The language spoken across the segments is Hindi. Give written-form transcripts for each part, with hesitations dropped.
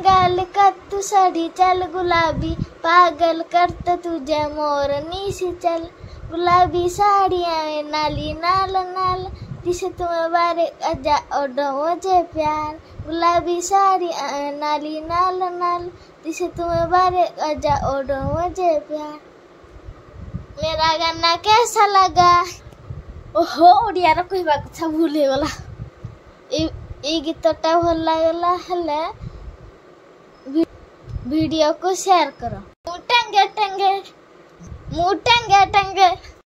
गाल कत्तू साड़ी चल गुलाबी पागल करता तुझे मोर नीसी चल गुलाबी साड़ियाँ में नाली नाल नाल जिसे तुम्हें बारे अजा ओडो मुझे प्यार गुलाबी साड़ियाँ में नाली नाल नाल जिसे तुम्हें बारे अजा ओडो मुझे प्यार। मेरा गाना कैसा लगा? ओहो ओडिया रो कहबा कथा भूल गला ए गीतटा भल लागला हले वीडियो को शेयर करो। मुटंगे टंगे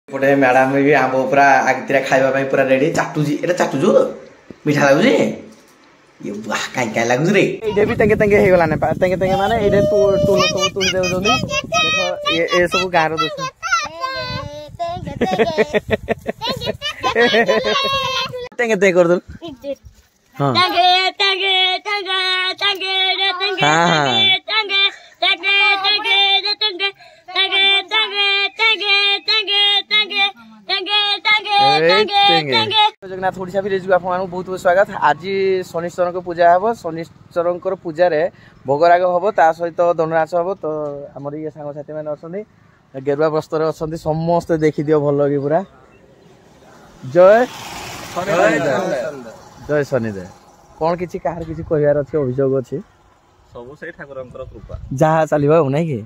पटे मैडम भी आंब पूरा आगतिरा खाइबा पई पूरा रेडी चाटुजी एटा चाटुजु मीठा लागुजी ये वाह काई काई लागुजी रे एडे भी तंगे तंगे हे गला ने तंगे तंगे माने एडे तू सब तू दे जोनी देखो ए सब गारो दोस्त तंगे तंगे कर दो हां तंगे तंगे तंगे तंगे तंगे तंगे तंगे तंगे जगन्नाथ ओडिशा भी रेजु आपन बहुत बहुत स्वागत। आज शनिश्चर को पूजा हबो शनिश्चर पूजा रे भोगराग हबो ता सहित दंडनाच हबो तो हमर ये सांग साथी माने असंदी गेरुआ वस्त्र रे असंदी समस्त देखि दियो भल लगी पूरा जय जय शनिदेव कोन किछि काहर किछि कहियार अछि अभियोग अछि सब से ठाकुरंकर कृपा जहा चलिबा हो नै कि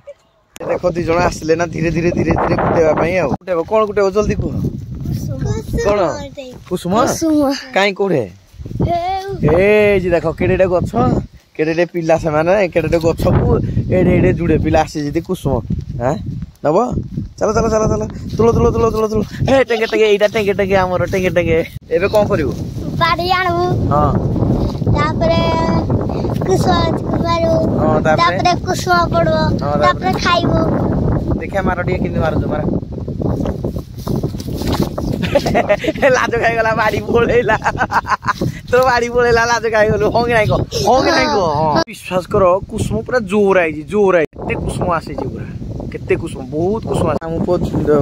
देखो दी जण आसले ना धीरे धीरे धीरे धीरे कुटेबा पई आ कुटेबो कोन कुटेबो जल्दी को कोन कुसुम काई कोडे ए जी देखो केडेडे गछ केडेडे पिला से माने केडेडे गछ को एडे एडे जुडे पिला आसी जदी कुसुम हैं नबो चलो चलो चलो चलो तुलो तुलो तुलो तुलो तुलो ए टेंगे टेंगे एटा टेंगे टेंगे हमर टेंगे टेंगे एबे कोन करिवो बाड़ी आनबो हां तापरे कुसुम मारो तापरे कुसुम पड़बो तापरे खाइबो देखा मारो डी किंदी मारो मारा लाज खाई गला बाड़ी बोलेला तो बाड़ी बोलेला लाज खाई गलो होंगे नाही को विश्वास करो कुसुम पूरा जोर आई ते कुसुम आसे जी पूरा केते कुसुम बहुत कुसुम हम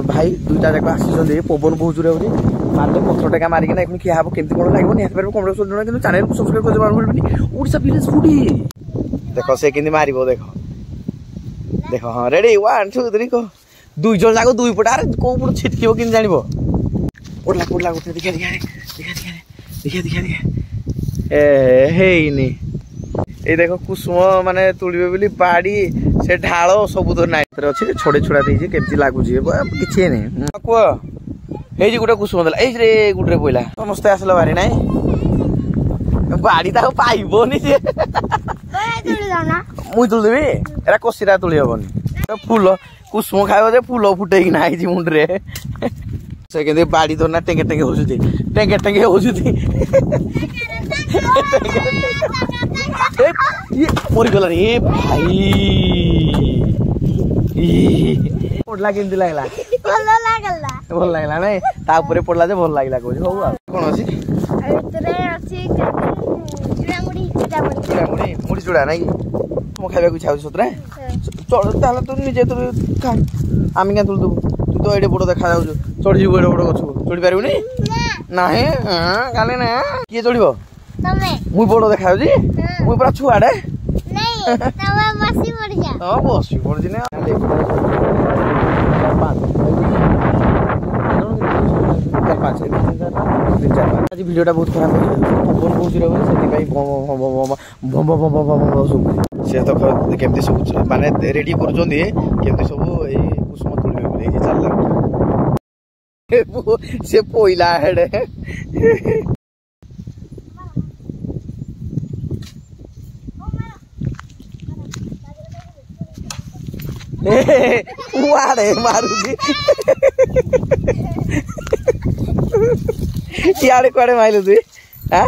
भाई दुटा जाक आसी जंदे पवन बहुत जोर होजी मारते पत्थर टेका मारी के ना एखन खिया हबो केमती कोन लागबो नि हेपर कमरे सुन किंतु चैनल को सब्सक्राइब कर देबार भूलबनी ओडिसा विलेज फूडी देखो से केंदी मारिबो देखो देखो हां रेडी 1 2 3 को दुई जण जाको दुई पटार को पुरो छिटकिबो किन जानिबो पोडला उठे देखा ए हेइनी ए देखो कुसुम माने तुलिबे बोली बाड़ी से ढालो सब तो नाइतर अछि छोड़े छोड़ा देजी केमती लागु जी किछि नै को हे जी गुटा कुसुम दला ए रे गुटरे पोइला समस्त आसला बारी नै बाड़ी ता पाइबो नि जे तुली जाना मुई तुल देबी एरा कोसिरा तुली हबनी फूल कुसुम खाइबो जे फूल फुटै कि नाइ जी मुंडरे से कहते बाड़ी तो ना टेंगे टेंगे होजुती ये मोरी गला रे भाई पडला केमती लागला भल लागला नै ता ऊपर पडला जे भल लागला कहू हो कोन अछि एतरे अछि चिड़ामुड़ी मुड़ी चूड़ा नै मो खाइबा को छाउ सतरे चल ताला तू निजे तू खा आमी के तुल दबु तू तो एडे बड़ देखा जाउ चढ़ी एडे बड़ गछ चढ़ी पारिबुनी नाही गाले ना किए चढ़ीबो तमे मुई बड़ देखा जाउ जी मुई पूरा छुआडे नहीं तमे बसी पड़ जा हां बसी पड़ जी ने आज वीडियोटा बहुत खराब है पवन बहुत रे सेति भाई से तो केमती सब माने रेडी कर जोंदी केमती सब ए कुसुम तुलबे बोले जे चल लाग से पोइला हेडे वाडे मारुदी याडे कोडे माइलु तु हां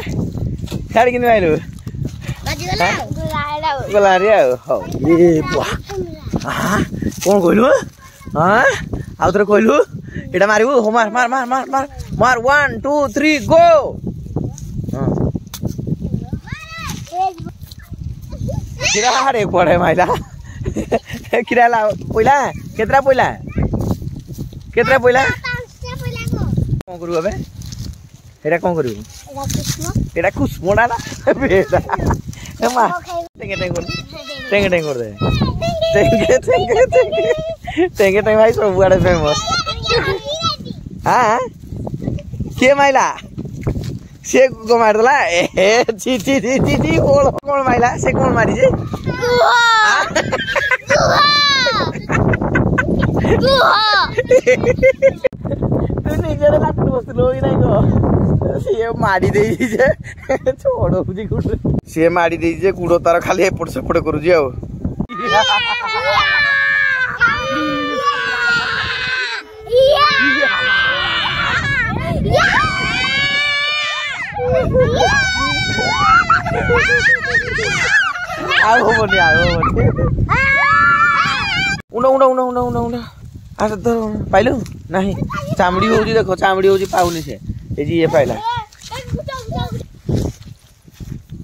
याडे किन माइलु गला रे हो ए वाह हां कोन कइलु हां आउतरे कइलु एटा मारिबु हो मार 1 2 3 गो हां किरा रे कोडे माइला किरा ला पहिला केतरा पहिला कोन करू अबे एटा कोन करू एटा कुसुमडा ना बेटा टेंगे टेंग कर टेंगे टेंग कर दे टेंगे टेंगे टेंगे टेंगे टेंग भाई सब बड़े फेमस हां के माइला से को मार दला ए छी छी छी छी कोन माइला से कोन मारी जे तू निजरे लाट बसलो ही नहीं को से मारी देई जे छोड़ो बुझी कुड़ से मारी देई जे कुड़ो तार खाली एपट सेपट करू जे आ होबनी उना उना उना उना उना उना आस धर पाइलु नहीं चामड़ी होजी देखो चामड़ी होजी पाउनी से ए जी ये पाइला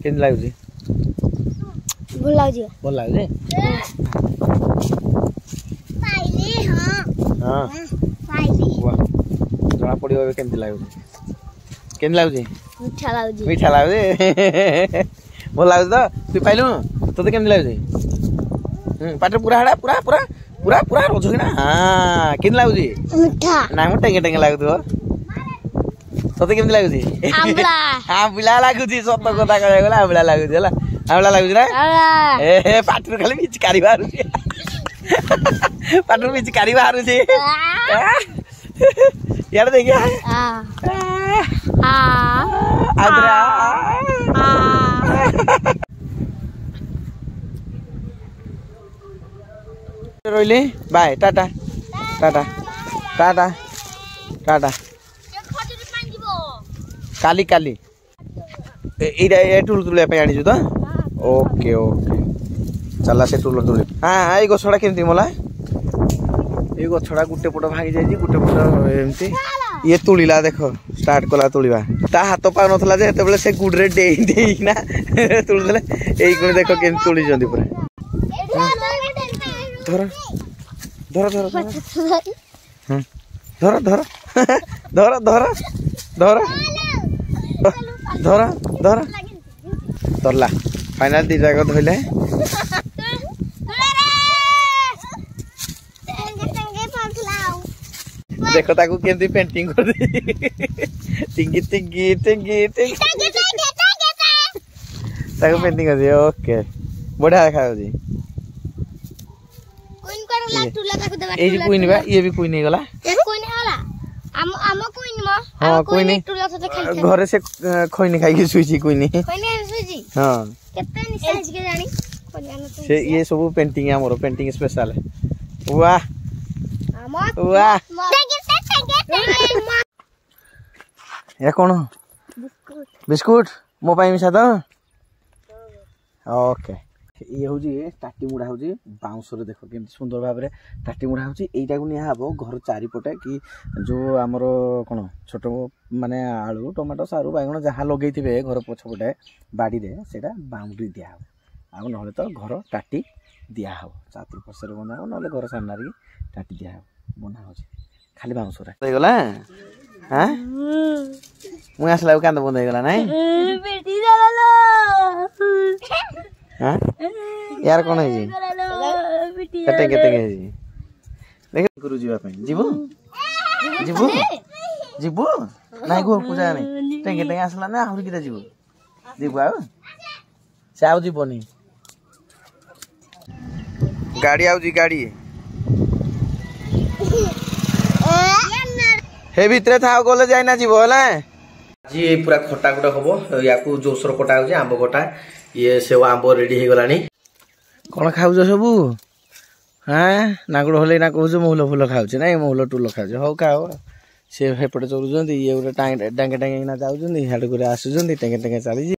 केन लागुजी बोल लागुजी पाइले हां पाइले वाह जणा पडियो केन लागुजी मीठा लागुजी बोल लागुजी तो तू पाइलु तोते केन लागुजी पाटे पूरा हड़ा पूरा पूरा पूरा पूरा रोजगी ना हां केन लागुजी मीठा ना मो टेंगे टेंगे लागुतो तोते केन लागुजी आंबला आंबला लागुजी सत कथा कहै गला आंबला लागुजी हला आंबला लागुजी ना ए पाटरु खाली पिचकारी बारुजी पाटरु पिचकारी बारुजी यार देखिए आदरा रोइले bye Tata Tata Tata Tata Kali Kali Etah a tool तुले पे आनी छु त ओके ओके चला से टूल तुले हां ए गछडा केमती मला ए गछडा गुटे पट भागी जाई गुटे पट एमती ये तुलिला देखो स्टार्ट कला तुलिबा ता हाथ पा नथला जे हेते बेले से गुडरे डेई देई ना तुल देले एई कोन देखो केम तुली जंदी पुरा धर धर धर हां धर धर धर धर धर धर धर धरला फाइनल दी जाग धइले देखो ताकू केमती पेंटिंग कर दी टिंगी टिंगी टिंगी टिंगी ताकू पेंटिंग कर दी ओके बढ़िया देखा जी कोइन कर लाटू लगा को देबा ए जी कोइन बा ये भी कोइन गला ए कोइन होला आम कोइन म हां कोइन घरे से खोइन खाई के सुईची कोइन सुईची हां केते नि साइज के जानी से ये सब पेंटिंग हमरो पेंटिंग स्पेशल है वाह वाह या कौन बिस्कुट मो पाई मिसा तो ओके ये हूँ टाटी मुड़ा हूँ बाउंस देखो केमती सुंदर भाव में टाटी मुड़ा हूँ यहीटा को निहब घर चारिपटे कि जो आमर कौन छोट माने आलू टमाटो सारू बैगण जहाँ लगे थे घर पछपटे बाड़ी रे सेटा बाउंड्री दिया आ ना तो घर टाटी दिहब चतुर्पार्श्वर बना ना घर सामने टाटी दिहब बना हो खाली बाउंस गला हाँ मुझे आसला कांद बंद होगा ना हाँ यार कौन है जी केते केते है जी देख गुरु जीवा पे जीवो जीवो जीवो नाही गो पूजा नहीं टेंगे टेंगे आसला ना आहुरी किता जीवो जीवो आ से आउ जीवनी गाड़ी आउ जी गाड़ी हे भितरे था गले जाय ना जीवो हला जी पूरा खट्टा गुटा हबो याकू जोसर कटा हो आंब कटा ये से आंब रेडी हो गलानी कौन खाऊ सबू हाँ नागुड़ हल ना कहूँ महुल फुल खाऊ ना महुल टुल खाऊ हौ खाओ सी हेपटे चलुँच ये गोटे डांगे डांगे जाऊँ हाड़ आसुँच टेंगे टेंगे चली